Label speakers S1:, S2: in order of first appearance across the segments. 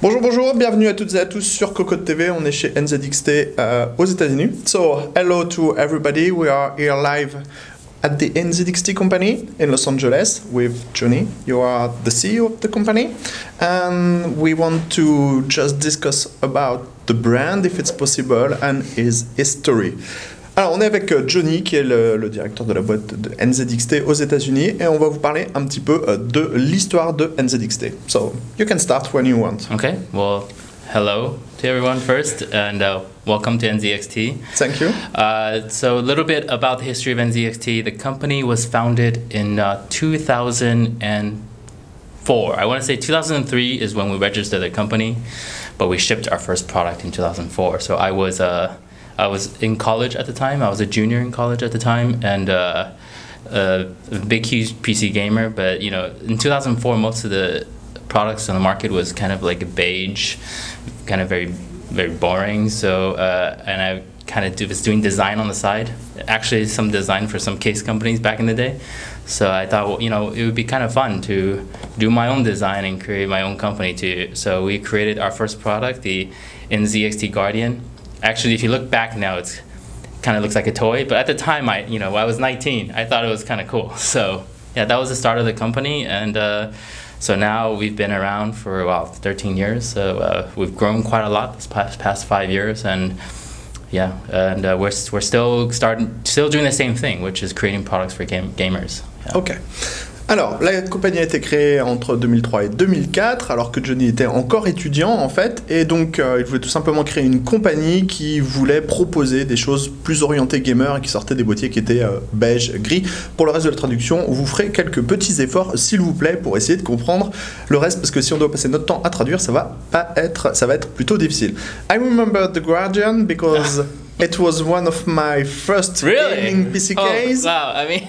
S1: Bonjour, bonjour, bienvenue à toutes et à tous sur Cowcot TV. On est chez NZXT aux États-Unis. So, hello to everybody. We are here live at the NZXT company in Los Angeles with Johnny. You are the CEO of the company, and we want to just discuss about the brand, if it's possible, and its history. Alors, on est avec Johnny, qui est le directeur de la boîte de NZXT aux États-Unis, et on va vous parler un petit peu de l'histoire de NZXT. So, you can start when you want.
S2: Okay, well, hello to everyone first, and welcome to NZXT.
S1: Thank you.
S2: So, a little bit about the history of NZXT. The company was founded in 2004. I want to say 2003 is when we registered the company, but we shipped our first product in 2004. So, I was in college at the time. I was a junior in college at the time, and a big, huge PC gamer. But you know, in 2004, most of the products on the market was kind of like a beige, kind of very, very boring. So, and I kind of was doing design on the side. Actually, some design for some case companies back in the day. So I thought, well, you know, it would be kind of fun to do my own design and create my own company too. So we created our first product, the NZXT Guardian. Actually, if you look back now, it kind of looks like a toy. But at the time, I was 19. I thought it was kind of cool. So yeah, that was the start of the company. And so now we've been around for about 13 years. So we've grown quite a lot this past 5 years. And yeah, and we're still doing the same thing, which is creating products for gamers. Yeah.
S1: Okay. Alors, la compagnie a été créée entre 2003 et 2004, alors que Johnny était encore étudiant en fait, et donc il voulait tout simplement créer une compagnie qui voulait proposer des choses plus orientées gamer et qui sortait des boîtiers qui étaient beige, gris. Pour le reste de la traduction, vous ferez quelques petits efforts, s'il vous plaît, pour essayer de comprendre le reste, parce que si on doit passer notre temps à traduire, ça va être plutôt difficile. I remember the Guardian because it was one of my first gaming PC case.
S2: Oh, wow, I mean...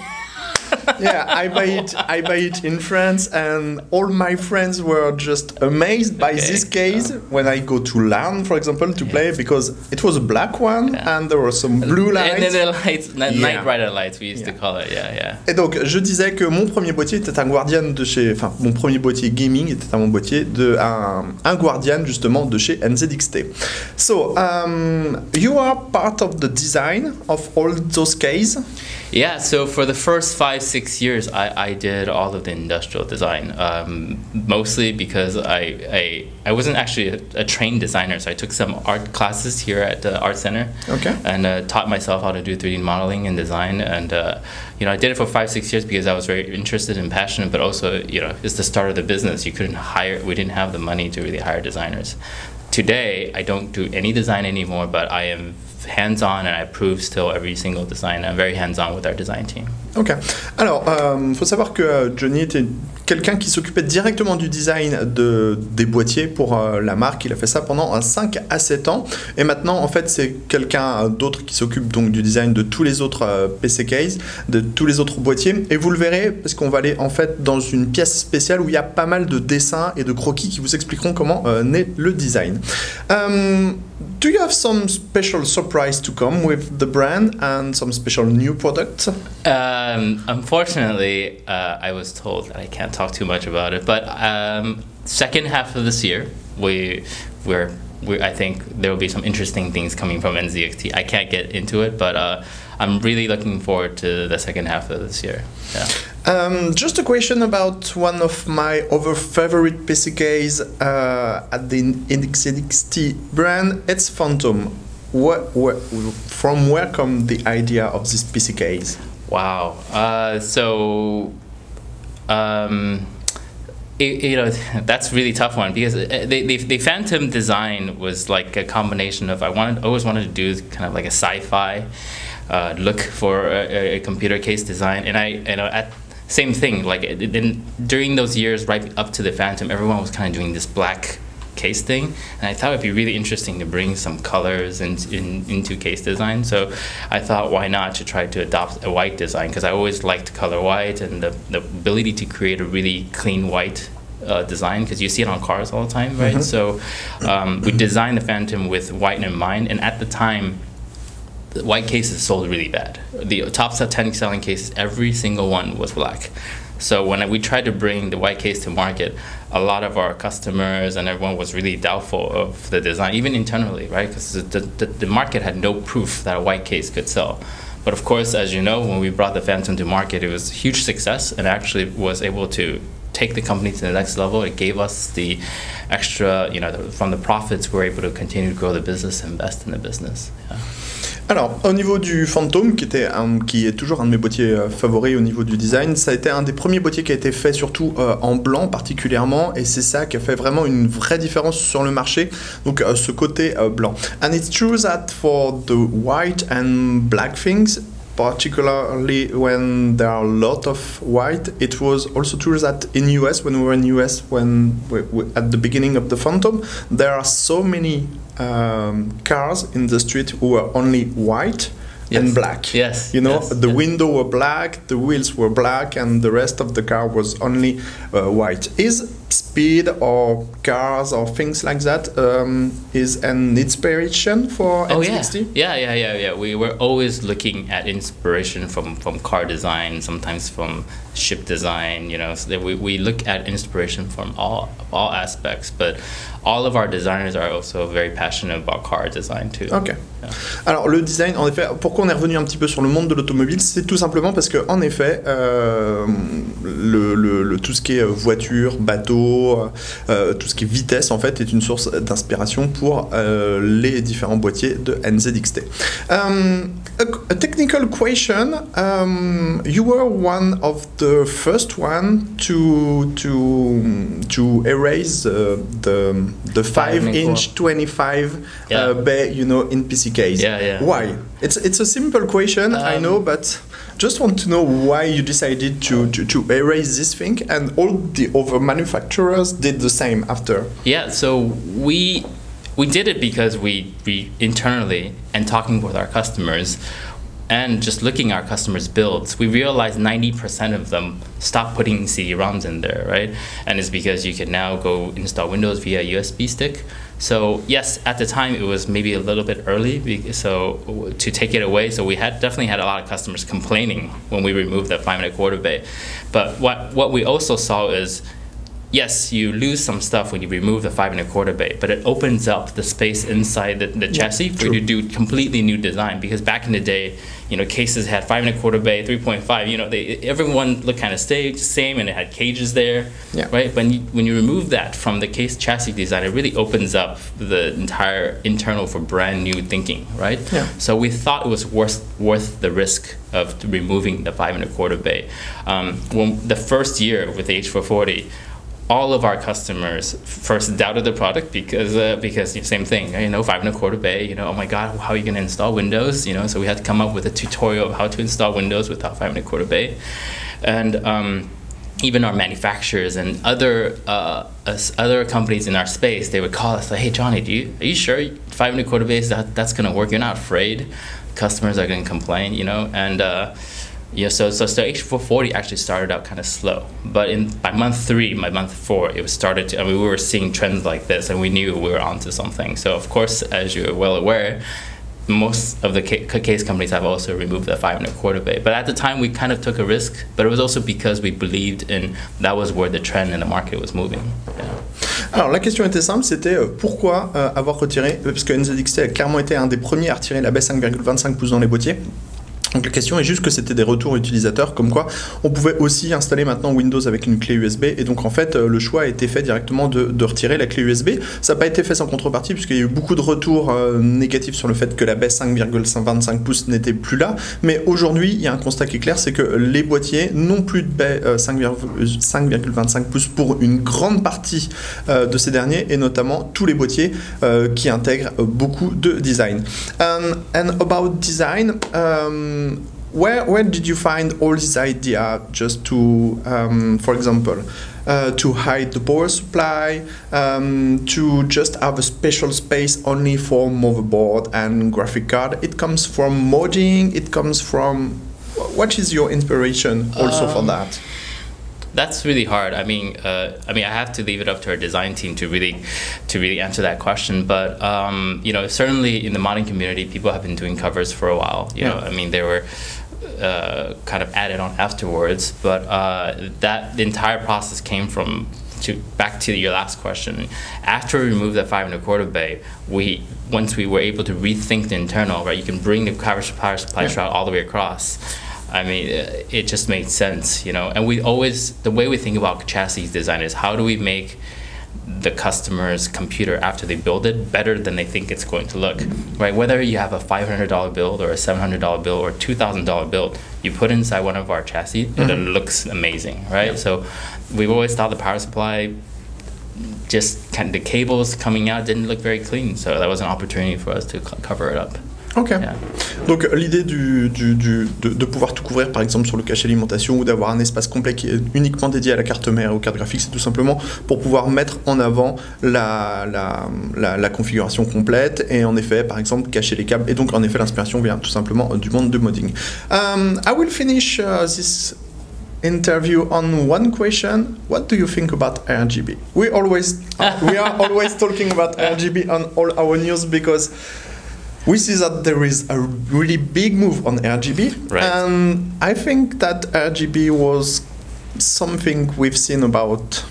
S1: Yeah, I buy it in France, and all my friends were just amazed by this case when I go to LAN, for example, to play, because it was a black one and there were some blue lights.
S2: And then the lights, night rider lights, we used to call it, yeah.
S1: Et donc, je disais que mon premier boîtier était un Guardian de chez, enfin, mon premier boîtier gaming était un boîtier de un Guardian justement de chez NZXT. So, you are part of the design of all those cases.
S2: Yeah, so for the first 5-6 years, I did all of the industrial design, mostly because I wasn't actually a trained designer, so I took some art classes here at the Art Center, and taught myself how to do 3D modeling and design, and you know, I did it for 5-6 years because I was very interested and passionate, but also, you know, it's the start of the business. We didn't have the money to really hire designers. Today, I don't do any design anymore, but I am hands-on and I approve still every single design. I'm very hands-on with our design team. Ok. Alors, faut savoir que Johnny était quelqu'un qui s'occupait directement du design des boîtiers pour la marque. Il a fait ça pendant 5 à 7 ans. Et maintenant, en fait, c'est quelqu'un d'autre qui s'occupe donc du design de tous les autres PC cases, de tous les autres boîtiers. Et vous le verrez, parce qu'on va aller en fait dans une pièce spéciale où il y a pas mal de dessins et de croquis qui vous expliqueront comment naît le design. Do you have some special surprise to come with the brand and some special new products? Unfortunately, I was told that I can't talk too much about it, but second half of this year, I think there will be some interesting things coming from NZXT. I can't get into it, but I'm really looking forward to the second half of this year. Yeah.
S1: Just a question about one of my other favorite PC case at the NZXT brand. It's Phantom. From where come the idea of this PC case?
S2: Wow. You know, that's a really tough one because the Phantom design was like a combination of always wanted to do kind of like a sci-fi look for a computer case design, and same thing, like during those years right up to the Phantom, everyone was kind of doing this black case thing, and I thought it'd be really interesting to bring some colors into case design. So I thought, why not to try to adopt a white design, because I always liked color white and the ability to create a really clean white design, because you see it on cars all the time, right? So we designed the Phantom with white in mind, and at the time the white cases sold really bad. The top 10 selling cases, every single one was black. So when we tried to bring the white case to market, a lot of our customers and everyone was really doubtful of the design, even internally, right? Because the market had no proof that a white case could sell. But of course, as you know, when we brought the Phantom to market, it was a huge success and actually was able to take the company to the next level. It gave us the extra, from the profits, we're able to continue to grow the business, invest in the business. Yeah.
S1: Alors, au niveau du Phantom, qui est toujours un de mes boîtiers favoris au niveau du design, ça a été un des premiers boîtiers qui a été fait surtout en blanc particulièrement, et c'est ça qui a fait vraiment une vraie différence sur le marché, donc ce côté blanc. And it's true that for the white and black things, particularly when there are a lot of white, it was also true that in US, when we were in US, at the beginning of the Phantom, there are so many cars in the street who were only white and black.
S2: Yes.
S1: The window were black, the wheels were black, and the rest of the car was only white. Is speed or cars or things like that is an inspiration for NZXT?
S2: Yeah. We were always looking at inspiration from car design, sometimes from ship design. So we look at inspiration from all aspects, but all of our designers are also very passionate about car design too.
S1: Ok. Yeah. Alors le design, en effet, pourquoi on est revenu un petit peu sur le monde de l'automobile, c'est tout simplement parce que en effet, tout ce qui est voiture, bateau, tout ce qui est vitesse, en fait, est une source d'inspiration pour les différents boîtiers de NZXT. A technical question. You were one of the first one to erase the 5-inch 25 bay, in PC case.
S2: Yeah.
S1: Why? It's a simple question, I know, but just want to know why you decided to erase this thing, and all the other manufacturers did the same after.
S2: Yeah, so we did it because we internally, and talking with our customers, and just looking at our customers' builds, we realized 90% of them stopped putting CD-ROMs in there, right? And it's because you can now go install Windows via USB stick. So yes, at the time it was maybe a little bit early, so to take it away. So we definitely had a lot of customers complaining when we removed the 5 1/4 bay. But what we also saw is, yes, you lose some stuff when you remove the 5 1/4 bay, but it opens up the space inside the chassis for you to do completely new design. Because back in the day, cases had 5 1/4 bay, 3.5. Everyone looked kind of same, and it had cages there, right? When you remove that from the case chassis design, it really opens up the entire internal for brand new thinking, right?
S1: Yeah.
S2: So we thought it was worth the risk of removing the 5 1/4 bay. When the first year with the H440. All of our customers first doubted the product because same thing, 5 1/4 bay, oh my God, how are you going to install Windows? So we had to come up with a tutorial of how to install Windows without 5 1/4 bay. And even our manufacturers and other companies in our space, they would call us like, hey Johnny, are you sure 5 1/4 bay that's going to work? You're not afraid customers are going to complain, and so the H440 actually started out kind of slow, but by month 4, it was started to. We were seeing trends like this, and we knew we were onto something. So of course, as you're well aware, most of the case companies have also removed the 5 1/4 bay. But at the time, we kind of took a risk, but it was also because we believed in that was where the trend in the market was moving. Yeah.
S1: Alors la question était simple, c'était pourquoi avoir retiré, parce que NZXT a clairement été un des premiers à retirer la baie 5,25 pouces dans les boîtiers. Donc la question est juste que c'était des retours utilisateurs comme quoi on pouvait aussi installer maintenant Windows avec une clé USB, et donc en fait le choix a été fait directement de retirer la clé USB. Ça n'a pas été fait sans contrepartie puisqu'il y a eu beaucoup de retours négatifs sur le fait que la baie 5,25 pouces n'était plus là, mais aujourd'hui il y a un constat qui est clair, c'est que les boîtiers n'ont plus de baie 5,25 pouces pour une grande partie de ces derniers, et notamment tous les boîtiers qui intègrent beaucoup de design. And about design, where did you find all this idea just to, for example, to hide the power supply, to just have a special space only for motherboard and graphic card? It comes from modding, it comes from... What is your inspiration also for that?
S2: That's really hard. I mean, I have to leave it up to our design team to really answer that question. But certainly in the modding community, people have been doing covers for a while. You know, I mean, there were kind of added on afterwards. But the entire process came from, back to your last question. After we removed the 5 1/4 bay, once we were able to rethink the internal, right, you can bring the power supply shroud all the way across. I mean, it just made sense, you know. And the way we think about chassis design is, how do we make the customer's computer after they build it better than they think it's going to look, right? Whether you have a $500 build or a $700 build or a $2,000 build, you put inside one of our chassis and it looks amazing, right? Yeah. So we've always thought the power supply, just kind of the cables coming out didn't look very clean, so that was an opportunity for us to cover it up.
S1: Ok. Yeah. Donc l'idée de pouvoir tout couvrir, par exemple sur le cache alimentation, ou d'avoir un espace complet qui est uniquement dédié à la carte mère et aux cartes graphiques, c'est tout simplement pour pouvoir mettre en avant la configuration complète et en effet, par exemple, cacher les câbles. Et donc en effet, l'inspiration vient tout simplement du monde de modding. I will finish this interview on one question. What do you think about RGB? We are always talking about RGB on all our news because we see that there is a really big move on RGB,
S2: right.
S1: And I think that RGB was something we've seen about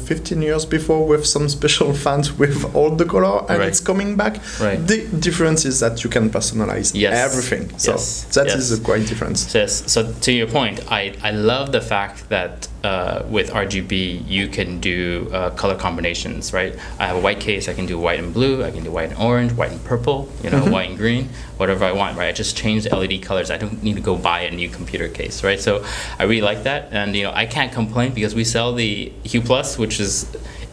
S1: 15 years before with some special fonts with all the color, and it's coming back.
S2: Right.
S1: The difference is that you can personalize everything. So that is a quite difference.
S2: Yes. So to your point, I love the fact that with RGB you can do color combinations, right? I have a white case, I can do white and blue, I can do white and orange, white and purple, you know, white and green, whatever I want, right? I just change the LED colors. I don't need to go buy a new computer case, right? So I really like that, and you know, I can't complain because we sell the HOU Plus, which is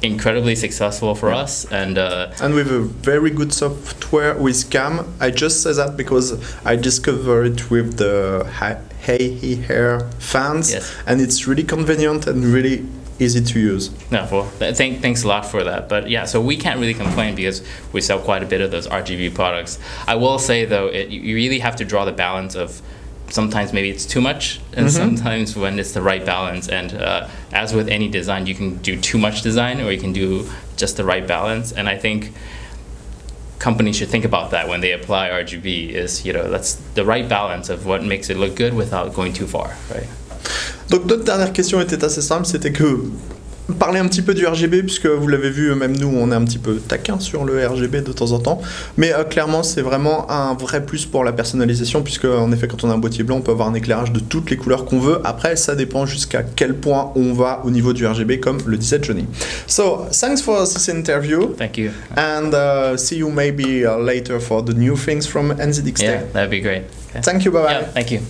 S2: incredibly successful for us, and
S1: with a very good software with CAM. I just say that because I discovered it with the HOU fans, and it's really convenient and really easy to use.
S2: No, well, thanks a lot for that. But yeah, so we can't really complain because we sell quite a bit of those RGB products. I will say though, you really have to draw the balance of, sometimes maybe it's too much, and sometimes when it's the right balance. And as with any design, you can do too much design or you can do just the right balance. And I think companies should think about that when they apply RGB, is, you know, that's the right balance of what makes it look good without going too far, right?
S1: Donc notre dernière question était assez simple, c'était que parler un petit peu du RGB, puisque vous l'avez vu, même nous on est un petit peu taquin sur le RGB de temps en temps, mais clairement c'est vraiment un vrai plus pour la personnalisation, puisque en effet quand on a un boîtier blanc on peut avoir un éclairage de toutes les couleurs qu'on veut. Après ça dépend jusqu'à quel point on va au niveau du RGB, comme le disait Johnny. So thanks for this interview.
S2: Thank you.
S1: And see you maybe later for the new things from NZXT.
S2: Yeah, that'd be great. Okay.
S1: Thank you, bye bye.
S2: Yeah, thank you.